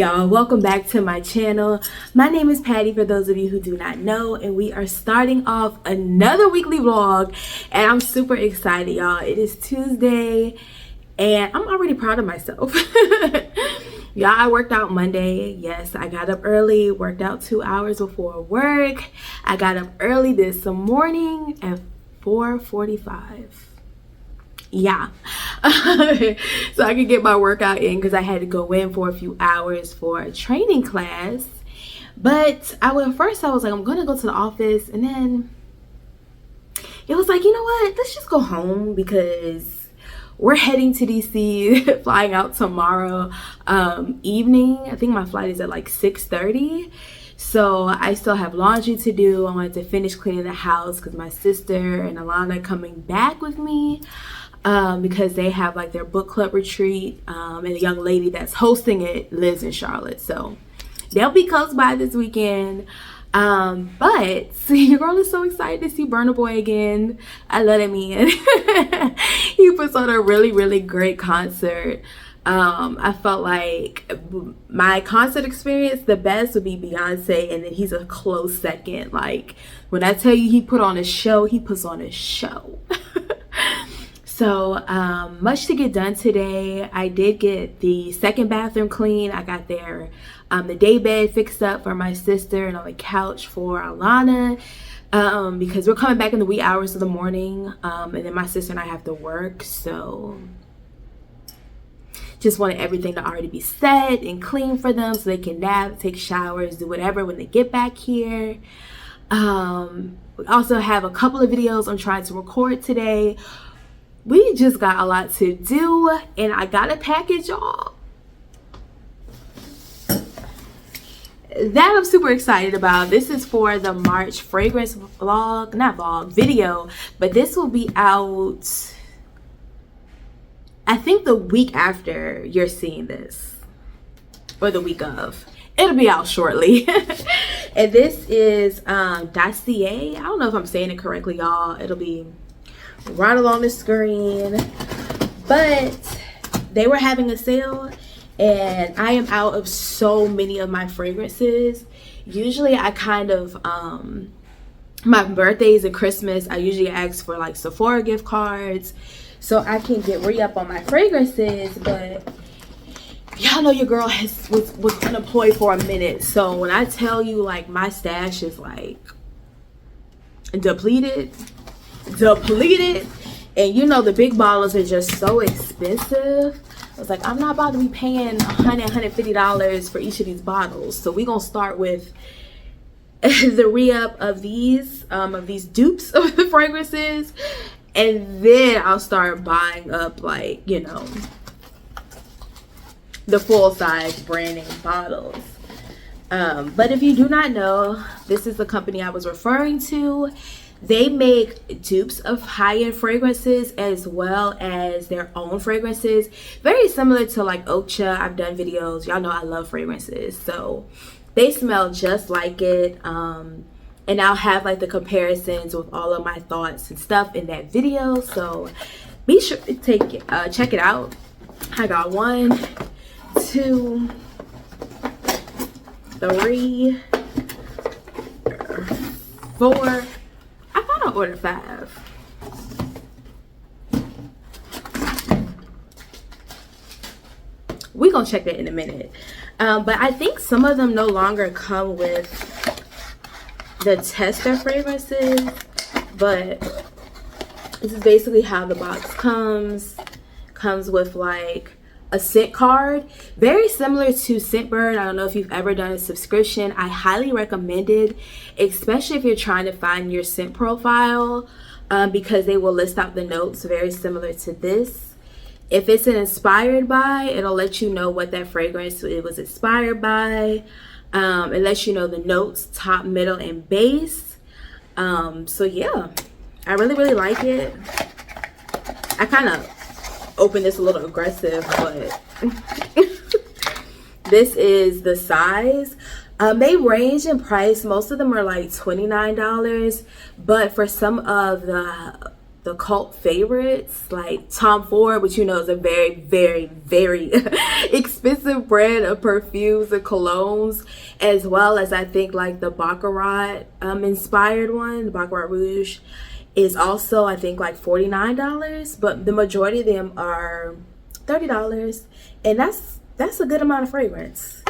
y'all, welcome back to my channel. My name is Patty, for those of you who do not know, and we are starting off another weekly vlog, and I'm super excited, y'all. It is Tuesday and I'm already proud of myself. Y'all, I worked out Monday. Yes, I got up early, worked out 2 hours before work. I got up early this morning at 4:45. Yeah. So I could get my workout in because I had to go in for a few hours for a training class. But first I was like, I'm gonna go to the office, and then it was like, you know what, let's just go home because we're heading to DC, flying out tomorrow evening. I think my flight is at like 6:30. So I still have laundry to do. I wanted to finish cleaning the house because my sister and Alana are coming back with me. Because they have like their book club retreat, and the young lady that's hosting it lives in Charlotte, so they'll be close by this weekend. But your girl is so excited to see Burna Boy again. I let him in. He puts on a really great concert. I felt like my concert experience, the best would be Beyonce, and then he's a close second. Like, when I tell you he put on a show, he puts on a show. So much to get done today. I did get the second bathroom clean. I got the day bed fixed up for my sister, and on the couch for Alana, because we're coming back in the wee hours of the morning, and then my sister and I have to work, so just wanted everything to already be set and clean for them so they can nap, take showers, do whatever when they get back here. We also have a couple of videos I'm trying to record today. We just got a lot to do, and I got a package, y'all, that I'm super excited about. This is for the March fragrance video, but this will be out, I think, the week after you're seeing this, or the week of. It'll be out shortly. And this is Dossier. I don't know if I'm saying it correctly, y'all. It'll be right along the screen, but they were having a sale, and I am out of so many of my fragrances. Usually I kind of my birthdays and Christmas, I usually ask for like Sephora gift cards so I can get re-up on my fragrances, but y'all know your girl was unemployed for a minute, so when I tell you, like, my stash is like depleted, and you know the big bottles are just so expensive. I was like, I'm not about to be paying $150 for each of these bottles, so we're gonna start with the re-up of these dupes of the fragrances, and then I'll start buying up, like, you know, the full-size brand name bottles. But if you do not know, this is the company I was referring to. They make dupes of high-end fragrances as well as their own fragrances. Very similar to like Ocha. I've done videos. Y'all know I love fragrances. So they smell just like it. And I'll have like the comparisons with all of my thoughts and stuff in that video. So be sure to check it out. I got 1, 2, 3, 4. I thought I ordered 5. We're gonna check that in a minute. But I think some of them no longer come with the tester fragrances, but this is basically how the box comes with like a scent card, very similar to Scentbird. I don't know if you've ever done a subscription. I highly recommend it, especially if you're trying to find your scent profile, because they will list out the notes very similar to this. If it's an inspired by, it'll let you know what that fragrance it was inspired by. It lets you know the notes, top, middle, and base. So yeah, I really like it. I kind of open this a little aggressive, but this is the size. They range in price. Most of them are like $29, but for some of the the cult favorites like Tom Ford, which you know is a very, very, very expensive brand of perfumes and colognes, as well as I think like the Baccarat inspired one, the Baccarat Rouge, is also I think like $49, but the majority of them are $30, and that's a good amount of fragrance.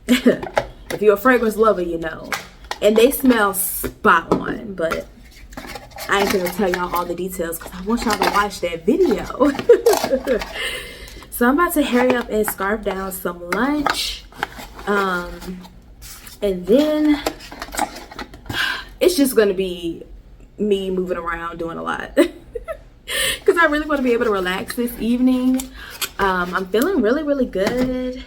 If you're a fragrance lover, you know. And they smell spot on, but I ain't gonna tell y'all all the details because I want y'all to watch that video. So I'm about to hurry up and scarf down some lunch. And then it's just gonna be me moving around doing a lot. Because I really want to be able to relax this evening. I'm feeling really, really good.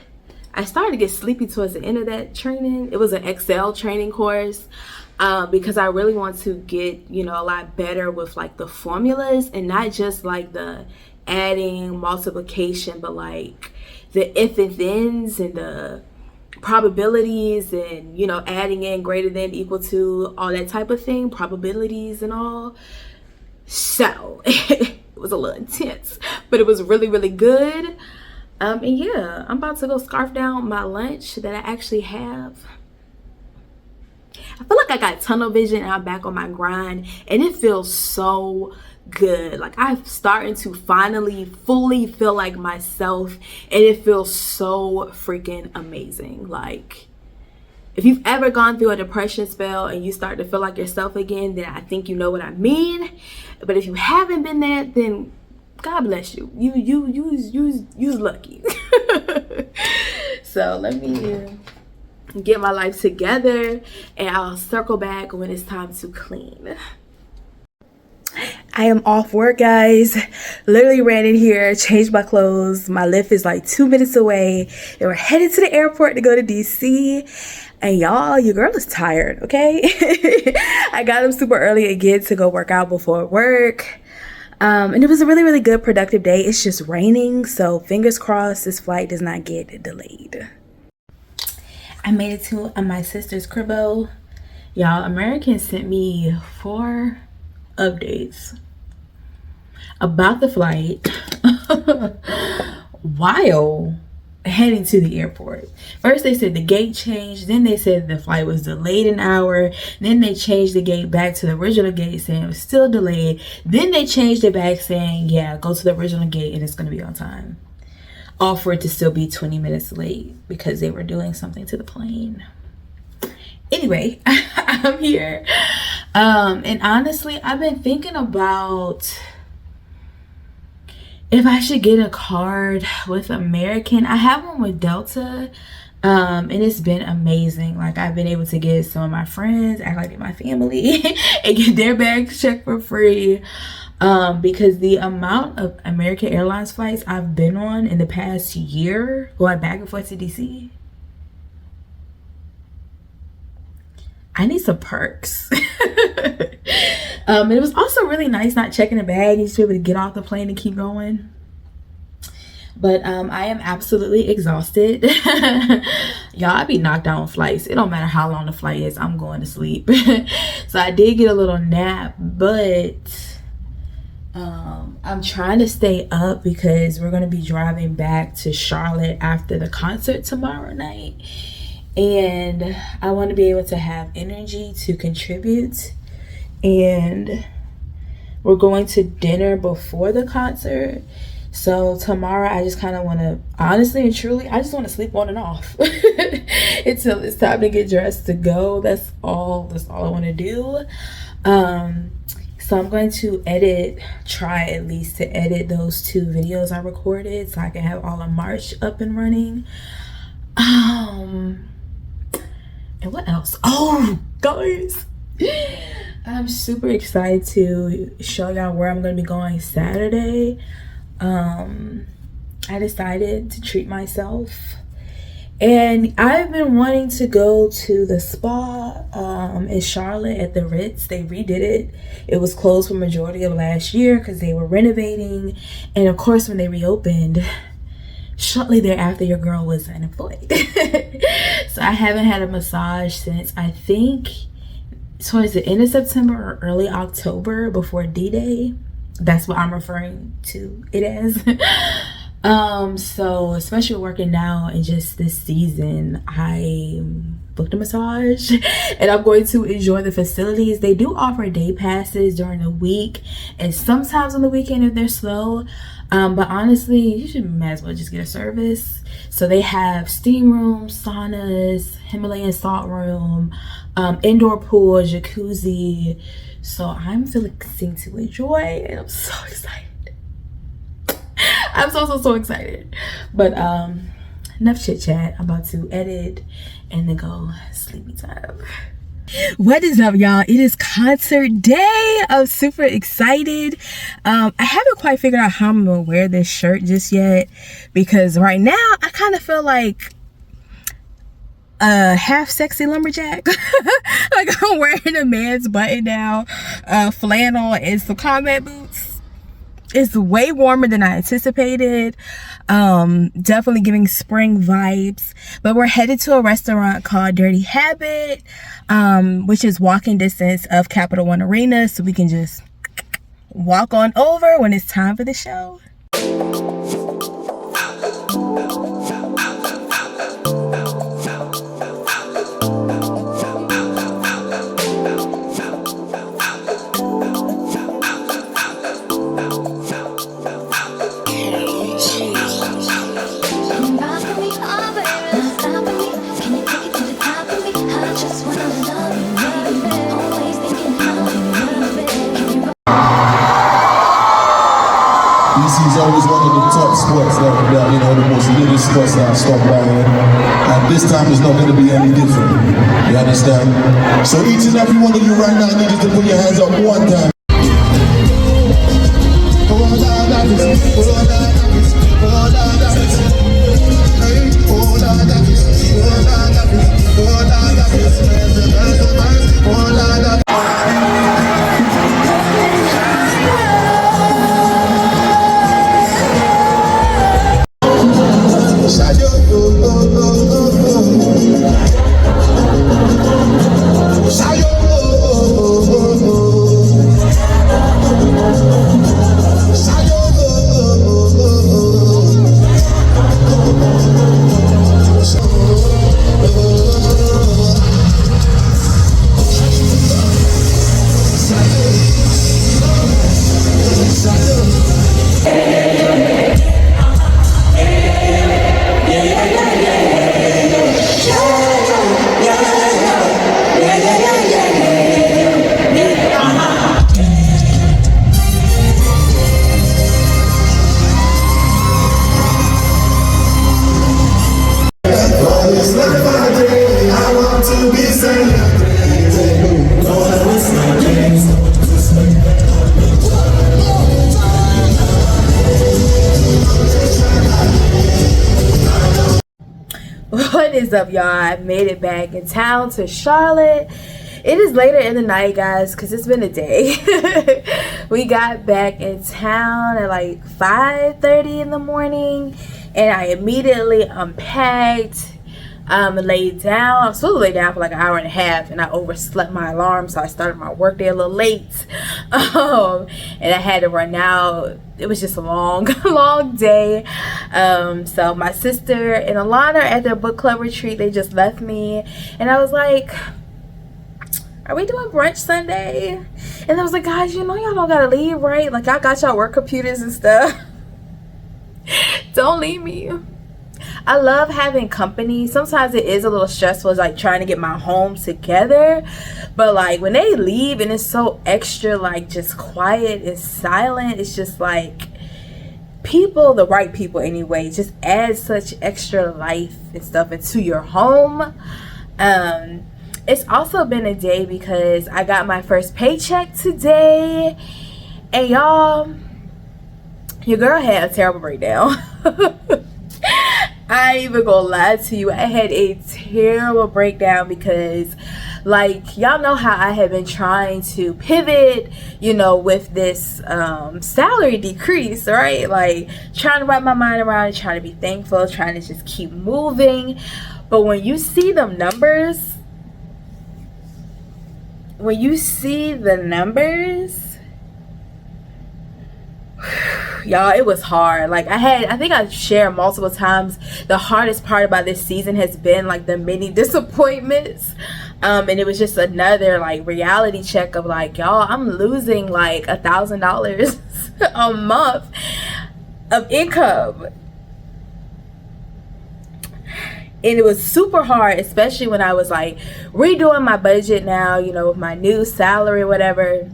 I started to get sleepy towards the end of that training. It was an Excel training course because I really want to get, you know, a lot better with like the formulas and not just like the adding, multiplication, but like the if and thens and the probabilities and, you know, adding in greater than, equal to, all that type of thing, probabilities and all. So it was a little intense, but it was really, really good. And yeah, I'm about to go scarf down my lunch that I actually have. I feel like I got tunnel vision and I'm back on my grind, and it feels so good. Like I'm starting to finally fully feel like myself, and it feels so freaking amazing. Like if you've ever gone through a depression spell and you start to feel like yourself again, then I think you know what I mean. But if you haven't been there, then God bless you. You's lucky. So let me get my life together and I'll circle back when it's time to clean. I am off work, guys. Literally ran in here, changed my clothes. My lift is like 2 minutes away, and we're headed to the airport to go to DC. And y'all, your girl is tired, okay? I got up super early again to go work out before work. And it was a really, really good, productive day. It's just raining, so fingers crossed this flight does not get delayed. I made it to my sister's cribbo. Y'all, American sent me 4 updates about the flight while heading to the airport. First they said the gate changed, then they said the flight was delayed an hour, then they changed the gate back to the original gate saying it was still delayed, then they changed it back saying yeah, go to the original gate and it's going to be on time, all for it to still be 20 minutes late because they were doing something to the plane. Anyway, I'm here, and honestly I've been thinking about if I should get a card with American. I have one with Delta, and it's been amazing. Like I've been able to get some of my friends act like they're my family and get their bags checked for free, because the amount of American Airlines flights I've been on in the past year going back and forth to DC, I need some perks. It was also really nice not checking the bag. You just be able to get off the plane and keep going. But I am absolutely exhausted. Y'all, I be knocked out on flights. It don't matter how long the flight is, I'm going to sleep. So I did get a little nap, but I'm trying to stay up because we're going to be driving back to Charlotte after the concert tomorrow night. And I want to be able to have energy to contribute. And we're going to dinner before the concert. So tomorrow I just kind of want to, honestly and truly, I just want to sleep on and off until it's time to get dressed to go. That's all I want to do. So I'm going to try at least to edit those 2 videos I recorded so I can have all of March up and running. And what else? Oh, guys, I'm super excited to show y'all where I'm going to be going Saturday. I decided to treat myself, and I've been wanting to go to the spa in Charlotte at the Ritz. They redid it. It was closed for majority of last year because they were renovating, and of course when they reopened, shortly thereafter your girl was unemployed. So I haven't had a massage since I think towards the end of September or early October, before D-Day. That's what I'm referring to it as. So especially working now and just this season, I booked a massage and I'm going to enjoy the facilities. They do offer day passes during the week and sometimes on the weekend if they're slow. But honestly, you should might as well just get a service. So they have steam rooms, saunas, Himalayan salt room, indoor pool, jacuzzi. So I'm feeling to enjoy and I'm so excited. I'm so excited. But enough chit chat. I'm about to edit and then go sleepy time. What is up, y'all? It is concert day. I'm super excited. I haven't quite figured out how I'm gonna wear this shirt just yet, because right now I kind of feel like a half sexy lumberjack. Like I'm wearing a man's button down, flannel and some combat boots. It's way warmer than I anticipated. Definitely giving spring vibes. But we're headed to a restaurant called Dirty Habit, which is walking distance of Capital One Arena, so we can just walk on over when it's time for the show. DC's always one of the top spots that you know, the most little spots that I stop by in. And this time is not going to be any different. You understand? So each and every one of you right now, I need you to put your hands up one time. What is up, y'all? I made it back in town to Charlotte. It is later in the night, guys, because it's been a day. We got back in town at like 5:30 in the morning, and I immediately unpacked, laid down. I was supposed to lay down for like an hour and a half, and I overslept my alarm, so I started my work day a little late. And I had to run out. It was just a long day. So my sister and Alana at their book club retreat, they just left me, and I was like, are we doing brunch Sunday? And I was like, guys, you know y'all don't gotta leave, right? Like, I got y'all work computers and stuff. Don't leave me. I love having company. Sometimes it is a little stressful. It's like trying to get my home together. But like when they leave and it's so extra, like just quiet and silent, it's just like people, the right people anyway, just add such extra life and stuff into your home. It's also been a day because I got my first paycheck today. And y'all, your girl had a terrible breakdown. I ain't even gonna lie to you. I had a terrible breakdown because, like, y'all know how I have been trying to pivot, you know, with this salary decrease, right? Like, trying to wrap my mind around it, trying to be thankful, trying to just keep moving. But when you see them numbers, when you see the numbers, y'all, it was hard. Like, I think I shared multiple times, the hardest part about this season has been like the many disappointments. And it was just another like reality check of like, y'all, I'm losing like $1,000 a month of income. And it was super hard, especially when I was like redoing my budget now, you know, with my new salary or whatever.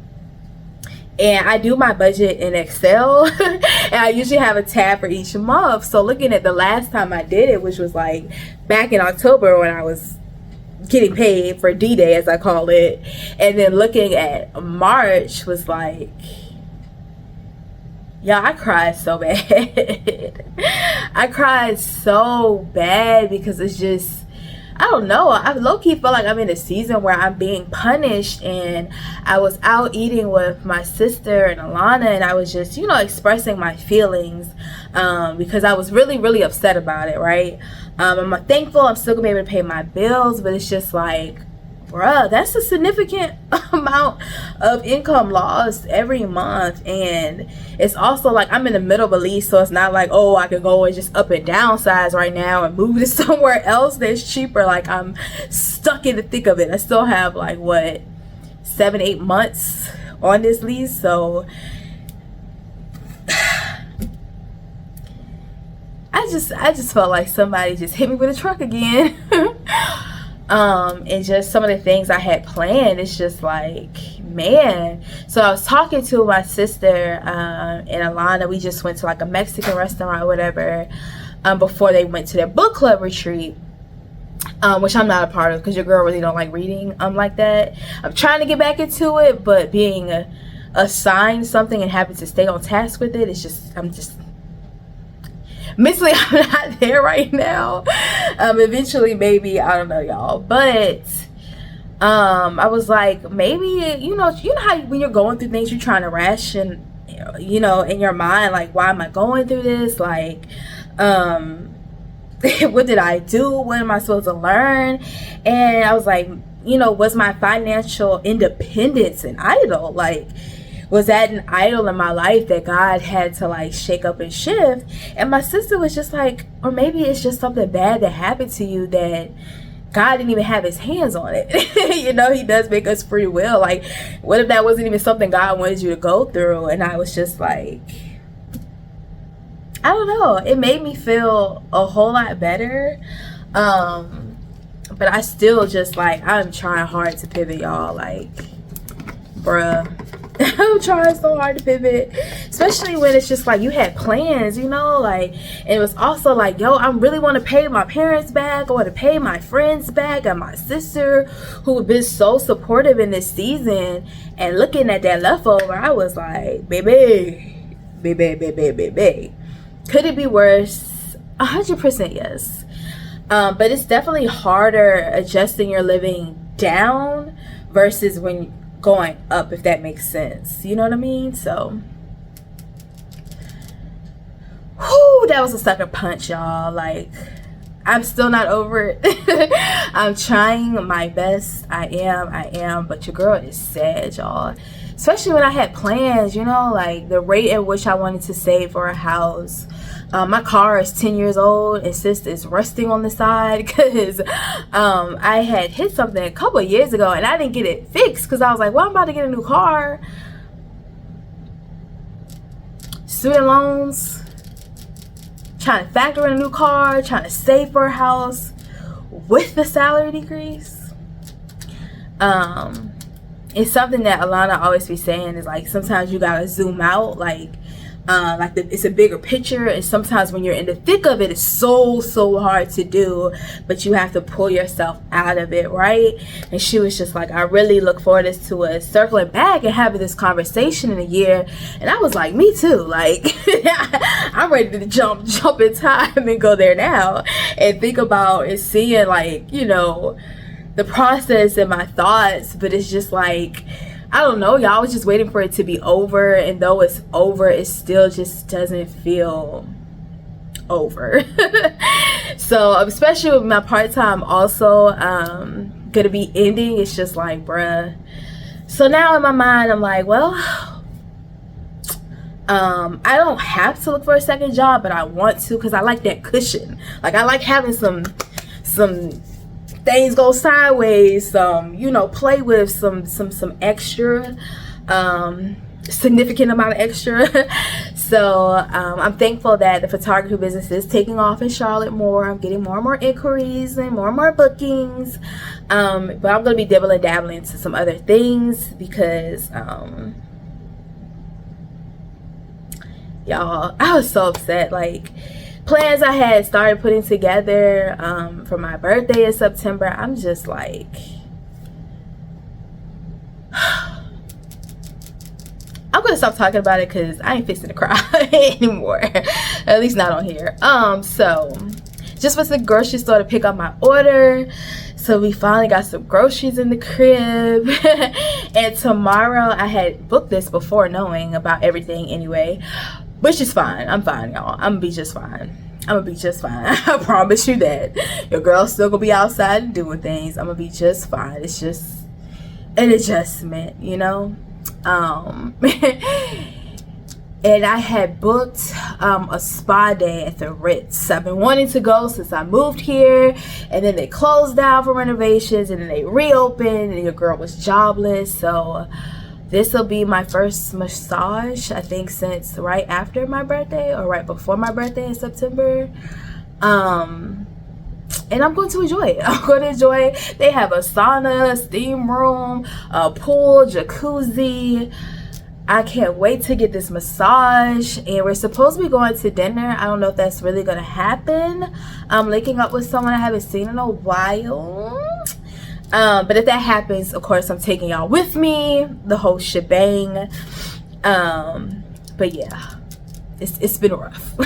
And I do my budget in Excel and I usually have a tab for each month. So looking at the last time I did it, which was like back in October when I was getting paid for D-Day, as I call it, and then looking at March was like, yeah, I cried so bad. I cried so bad because it's just, I don't know, I low-key feel like I'm in a season where I'm being punished. And I was out eating with my sister and Alana, and I was just, you know, expressing my feelings because I was really, really upset about it, right? I'm thankful I'm still gonna be able to pay my bills, but it's just like, bruh, that's a significant amount of income lost every month. And it's also like I'm in the middle of a lease, so it's not like, oh, I can go and just up and downsize right now and move to somewhere else that's cheaper. Like, I'm stuck in the thick of it. I still have like, what, 7-8 months on this lease. So I just felt like somebody just hit me with a truck again. And just some of the things I had planned, it's just like, man. So I was talking to my sister and Alana. We just went to like a Mexican restaurant or whatever before they went to their book club retreat, which I'm not a part of because your girl really don't like reading like that. I'm trying to get back into it, but being assigned something and having to stay on task with it, it's just, I'm just mentally, I'm not there right now. Eventually, maybe, I don't know, y'all. But I was like, maybe, you know how when you're going through things, you're trying to ration, you know, in your mind, like, why am I going through this? Like, what did I do? What am I supposed to learn? And I was like, you know, was my financial independence an idol? Like, was that an idol in my life that God had to like shake up and shift? And my sister was just like, or maybe it's just something bad that happened to you that God didn't even have his hands on it. You know, he does make us free will. Like, what if that wasn't even something God wanted you to go through? And I was just like, I don't know. It made me feel a whole lot better. But I still just like, I'm trying hard to pivot, y'all. Like, bruh. I'm trying so hard to pivot, especially when it's just like you had plans, you know, like, and it was also like, yo, I really want to pay my parents back. I want to pay my friends back and my sister who have been so supportive in this season. And looking at that leftover, I was like, baby, could it be worse? 100% yes. But it's definitely harder adjusting your living down versus when going up, if that makes sense, you know what I mean? So whoo, that was a sucker punch, y'all. Like, I'm still not over it. I'm trying my best. I am, but your girl is sad, y'all. Especially when I had plans, you know, like the rate at which I wanted to save for a house. My car is 10 years old and sis is rusting on the side because I had hit something a couple of years ago and I didn't get it fixed because I was like, well, I'm about to get a new car. Student loans, trying to factor in a new car, trying to save for a house with the salary decrease. It's something that Alana always be saying is like, sometimes you gotta zoom out, like it's a bigger picture, and sometimes when you're in the thick of it, it's so hard to do, but you have to pull yourself out of it, right? And she was just like, I really look forward to us circling back and having this conversation in a year. And I was like, me too. Like, I'm ready to jump in time and go there now and think about and seeing, like, you know, the process and my thoughts. But it's just like, I don't know, y'all. I was just waiting for it to be over, and though it's over, it still just doesn't feel over. So especially with my part-time also gonna be ending, it's just like, bruh, So now in my mind, I'm like, well, I don't have to look for a second job, but I want to, because I like that cushion. Like, I like having some things go sideways, you know, play with some extra, significant amount of extra. So I'm thankful that the photography business is taking off in Charlotte more. I'm getting more and more inquiries and more bookings, but I'm gonna be dabbling into some other things, because y'all, I was so upset. Like, plans I had started putting together for my birthday in September, I'm just like, I'm gonna stop talking about it, because I ain't fixing to cry anymore, at least not on here. So just went to the grocery store to pick up my order, so we finally got some groceries in the crib. And tomorrow, I had booked this before knowing about everything anyway, which is fine. I'm fine, y'all. I'm gonna be just fine. I promise you that. Your girl's still gonna be outside and doing things. I'm gonna be just fine. It's just an adjustment, you know. And I had booked a spa day at the Ritz. I've been wanting to go since I moved here, and then they closed down for renovations, and then they reopened, and your girl was jobless. So this will be my first massage, I think, since right after my birthday, or right before my birthday in September. And I'm going to enjoy it. I'm going to enjoy it. They have a sauna, steam room, a pool, jacuzzi. I can't wait to get this massage. And we're supposed to be going to dinner. I don't know if that's really going to happen. I'm linking up with someone I haven't seen in a while. But if that happens, of course, I'm taking y'all with me. The whole shebang. But yeah, it's been rough.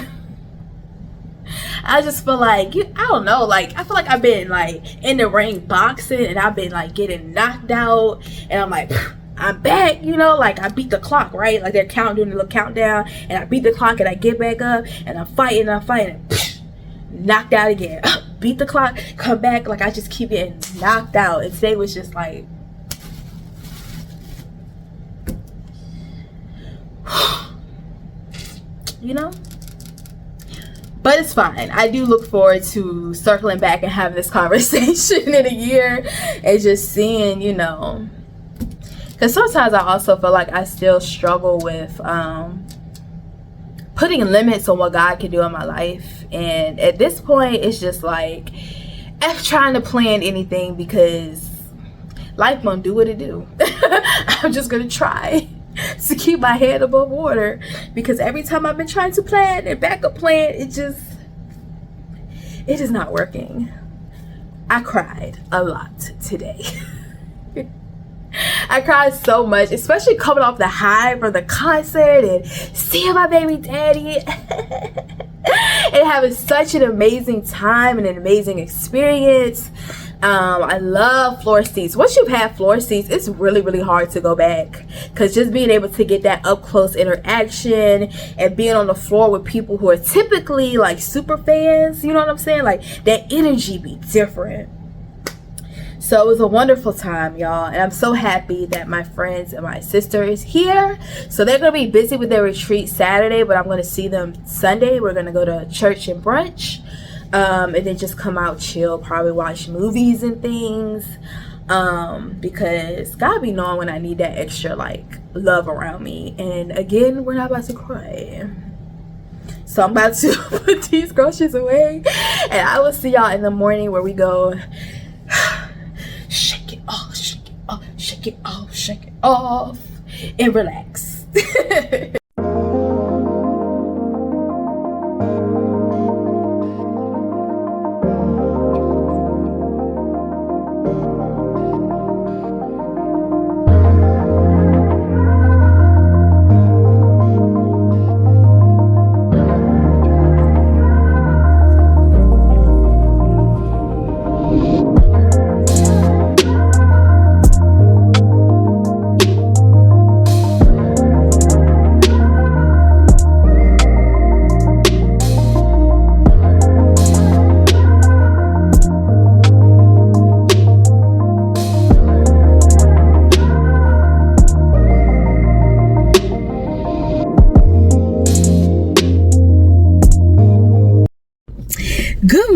I just feel like, I don't know, like, I feel like I've been, like, in the ring boxing, and I've been, like, getting knocked out, and I'm like, I'm back, you know, like, I beat the clock, right? Like, they're doing the little countdown, and I beat the clock, and I get back up, and I'm fighting, and knocked out again. Beat the clock, come back, like, I just keep getting knocked out. And today was just like, you know? But it's fine. I do look forward to circling back and having this conversation in a year and just seeing, you know, because sometimes I also feel like I still struggle with putting limits on what God can do in my life. And at this point, it's just like, F trying to plan anything, because life won't do what it do. I'm just going to try to keep my head above water, because every time I've been trying to plan and backup plan, it is not working. I cried a lot today. I cried so much, especially coming off the high from the concert and seeing my baby daddy and having such an amazing time and an amazing experience. I love floor seats. Once you've had floor seats, it's really hard to go back, because just being able to get that up close interaction and being on the floor with people who are typically like super fans, you know what I'm saying, like that energy be different. So it was a wonderful time, y'all, and I'm so happy that my friends and my sister is here. So they're gonna be busy with their retreat Saturday, but I'm gonna see them Sunday. We're gonna go to church and brunch. And then just come out, chill, probably watch movies and things, because God be knowing when I need that extra like love around me. And again, we're not about to cry, so I'm about to put these groceries away, and I will see y'all in the morning where we go shake it off, shake it off, shake it off, shake it off, and relax.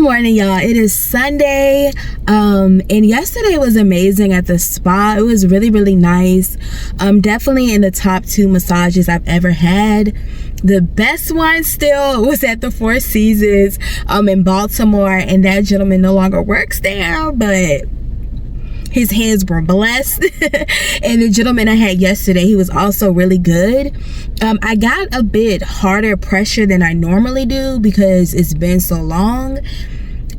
Good morning, y'all. It is Sunday, and yesterday was amazing at the spa. It was really, really nice. Definitely in the top 2 massages I've ever had. The best one still was at the Four Seasons in Baltimore, and that gentleman no longer works there, but his hands were blessed. And the gentleman I had yesterday, he was also really good. I got a bit harder pressure than I normally do because it's been so long.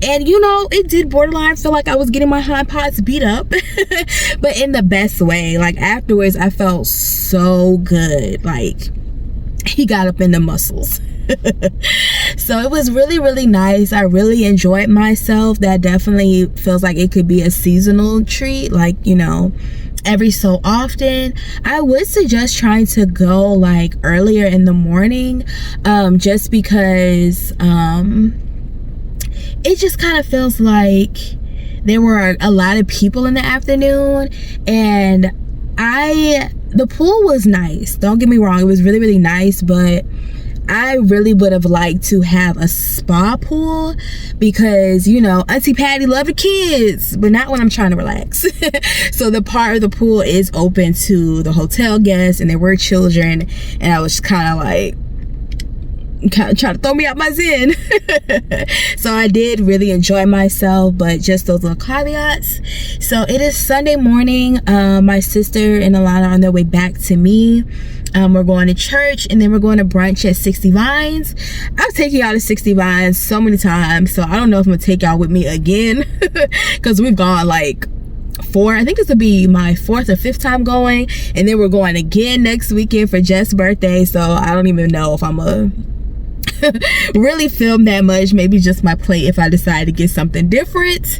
And you know, it did borderline feel like I was getting my hind parts beat up, but in the best way. Like afterwards, I felt so good. Like he got up in the muscles. So it was really, really nice. I really enjoyed myself. That definitely feels like it could be a seasonal treat, like, you know, every so often. I would suggest trying to go like earlier in the morning, just because it just kind of feels like there were a lot of people in the afternoon, and the pool was nice, don't get me wrong, it was really, really nice, but I really would have liked to have a spa pool because, you know, Auntie Patty love the kids, but not when I'm trying to relax. So the part of the pool is open to the hotel guests, and there were children, and I was kind of trying to throw me out my zen. So I did really enjoy myself, but just those little caveats. So it is Sunday morning. My sister and Alana are on their way back to me. We're going to church, and then we're going to brunch at 60 Vines. I've taken y'all to 60 Vines so many times, so I don't know if I'm gonna take y'all with me again, because we've gone like 4, I think this will be my 4th or 5th time going, and then we're going again next weekend for Jess' birthday. So I don't even know if I'm a really film that much. Maybe just my plate if I decide to get something different.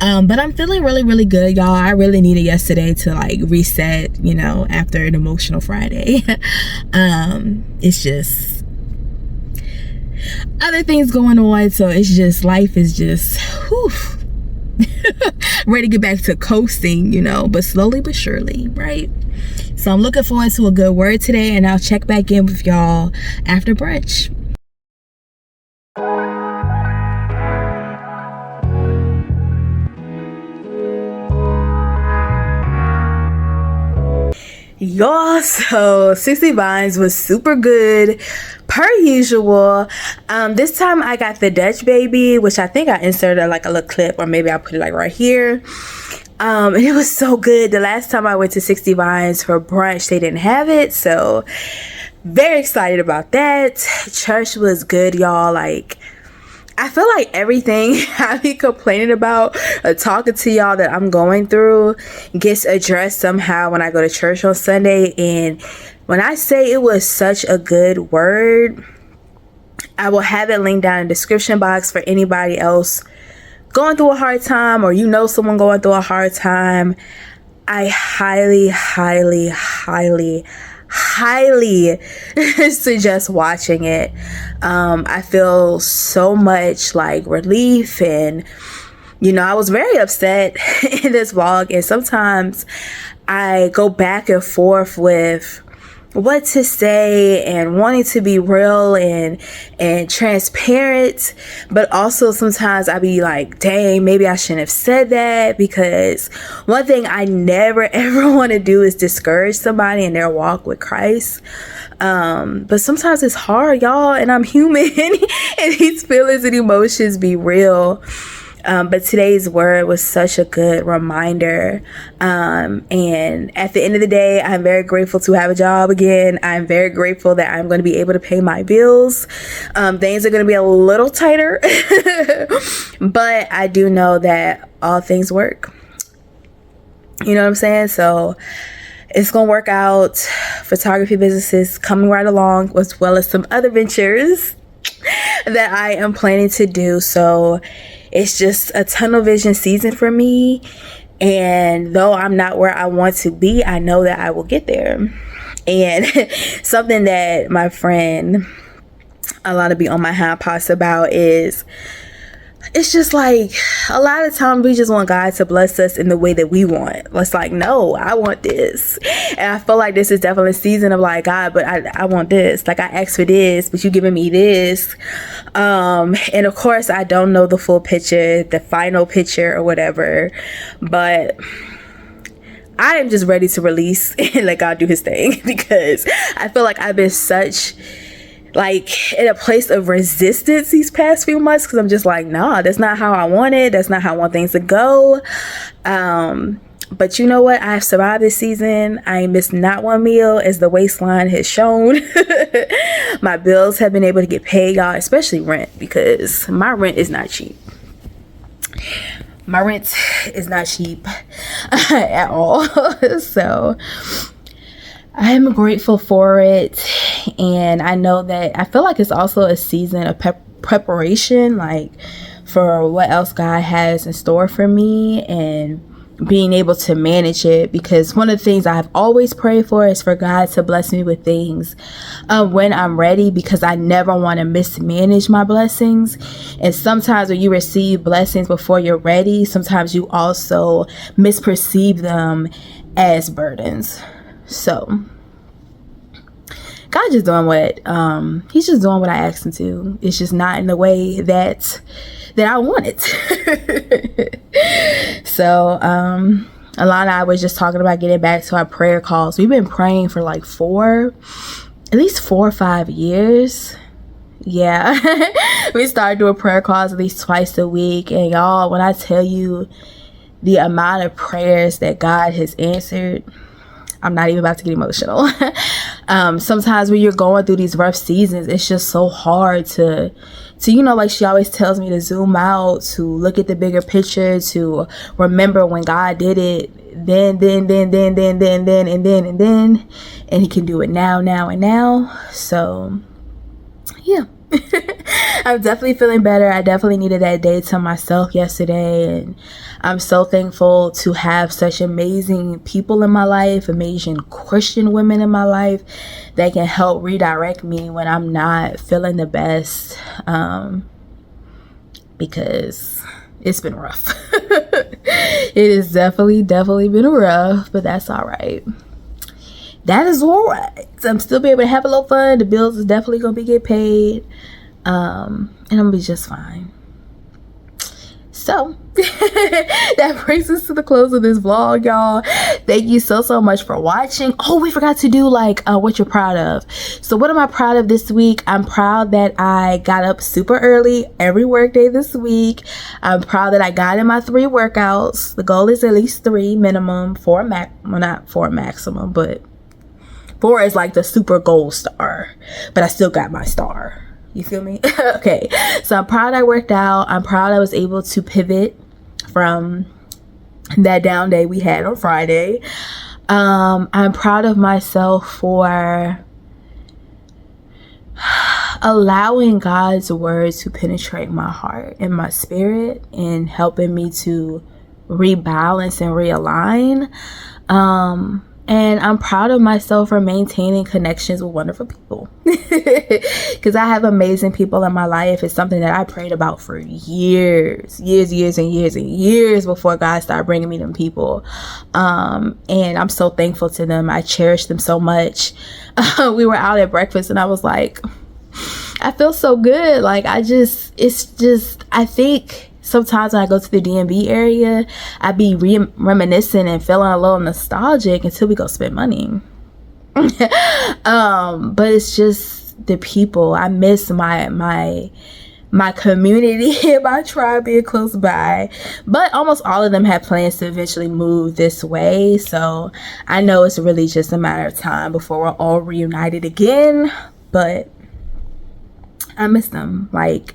But I'm feeling really, really good, y'all. I really needed yesterday to like reset, you know, after an emotional Friday. It's just other things going on, so it's just, life is just whew, ready to get back to coasting, you know, but slowly but surely, right? So I'm looking forward to a good word today, and I'll check back in with y'all after brunch. Y'all, so 60 Vines was super good per usual. This time I got the Dutch baby, which I think I inserted like a little clip, or maybe I'll put it like right here. And it was so good. The last time I went to 60 Vines for brunch, they didn't have it, so very excited about that. Church was good, y'all. Like, I feel like everything I be complaining about or talking to y'all that I'm going through gets addressed somehow when I go to church on Sunday. And when I say it was such a good word, I will have it linked down in the description box for anybody else going through a hard time, or you know someone going through a hard time. I highly, highly, highly, highly suggest watching it. I feel so much like relief, and you know, I was very upset in this vlog, and sometimes I go back and forth with what to say and wanting to be real and transparent, but also sometimes I be like, dang, maybe I shouldn't have said that, because one thing I never ever want to do is discourage somebody in their walk with Christ. But sometimes it's hard, y'all, and I'm human and these feelings and emotions be real. But today's word was such a good reminder. And at the end of the day, I'm very grateful to have a job again. I'm very grateful that I'm going to be able to pay my bills. Things are going to be a little tighter, but I do know that all things work. You know what I'm saying? So it's going to work out. Photography business is coming right along, as well as some other ventures that I am planning to do. So it's just a tunnel vision season for me. And though I'm not where I want to be, I know that I will get there. And something that my friend Alana be on my hind parts about is it's just like a lot of times we just want God to bless us in the way that we want. It's like, no, I want this. And I feel like this is definitely a season of like, God, but I want this. Like, I asked for this, but you giving me this. And of course, I don't know the full picture, the final picture or whatever. But I am just ready to release and let God do his thing, because I feel like I've been such like in a place of resistance these past few months, because I'm just like, nah, that's not how I want it. That's not how I want things to go. But you know what? I have survived this season. I ain't missed not one meal, as the waistline has shown. My bills have been able to get paid, y'all, especially rent, because my rent is not cheap. My rent is not cheap at all. So I am grateful for it. And I know that I feel like it's also a season of preparation, like for what else God has in store for me, and being able to manage it, because one of the things I've always prayed for is for God to bless me with things when I'm ready, because I never want to mismanage my blessings. And sometimes when you receive blessings before you're ready, sometimes you also misperceive them as burdens. So God just doing what he's just doing what I asked him to. It's just not in the way that I want it. So Alana and I was just talking about getting back to our prayer calls. We've been praying for like at least 4 or 5 years. Yeah. We started doing prayer calls at least twice a week. And y'all, when I tell you the amount of prayers that God has answered, I'm not even about to get emotional. Sometimes when you're going through these rough seasons, it's just so hard to, you know, like she always tells me, to zoom out, to look at the bigger picture, to remember when God did it then, and he can do it now. So yeah. I'm definitely feeling better. I definitely needed that day to myself yesterday, and I'm so thankful to have such amazing people in my life, amazing Christian women in my life that can help redirect me when I'm not feeling the best, because it's been rough. It has definitely been rough, but that's all right. That is all right. I'm still be able to have a little fun. The bills is definitely gonna get paid, and I'm gonna be just fine. So that brings us to the close of this vlog, y'all. Thank you so much for watching. Oh, we forgot to do like what you're proud of. So what am I proud of this week? I'm proud that I got up super early every work day this week. I'm proud that I got in my 3 workouts. The goal is at least 3 minimum, 4 not 4 maximum, but 4 is like the super gold star, but I still got my star. You feel me? Okay, so I'm proud I worked out. I'm proud I was able to pivot from that down day we had on Friday. I'm proud of myself for allowing God's word to penetrate my heart and my spirit, and helping me to rebalance and realign. And I'm proud of myself for maintaining connections with wonderful people, because I have amazing people in my life. It's something that I prayed about for years before God started bringing me them people. And I'm so thankful to them. I cherish them so much. We were out at breakfast and I was like, I feel so good. Like, I think sometimes when I go to the DMV area, I be reminiscing and feeling a little nostalgic until we go spend money. But it's just the people. I miss my community and my tribe being close by. But almost all of them have plans to eventually move this way. So I know it's really just a matter of time before we're all reunited again. But I miss them. Like,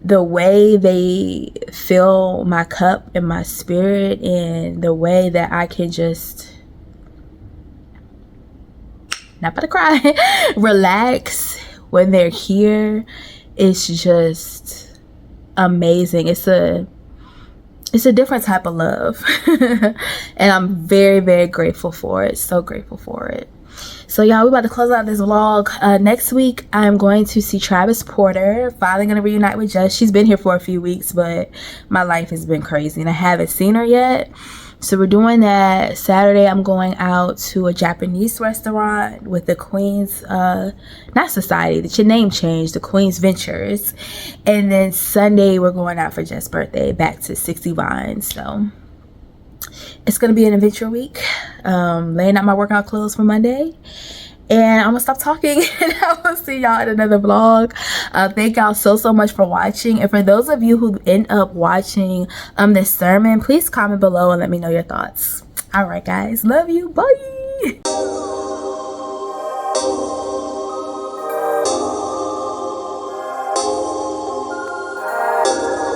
the way they fill my cup and my spirit, and the way that I can just, not about to cry, relax when they're here, it's just amazing. It's a different type of love. And I'm very grateful for it. So grateful for it. So y'all, we about to close out this vlog. Next week I'm going to see Travis Porter. Finally gonna reunite with Jess. She's been here for a few weeks, but my life has been crazy and I haven't seen her yet. So we're doing that. Saturday I'm going out to a Japanese restaurant with the Queen's not Society, the name changed, the Queen's Ventures. And then Sunday we're going out for Jess' birthday back to 60 Vines. So it's gonna be an adventure week. Laying out my workout clothes for Monday. And I'm gonna stop talking and I will see y'all in another vlog. Thank y'all so much for watching. And for those of you who end up watching this sermon, please comment below and let me know your thoughts. All right guys, love you, bye.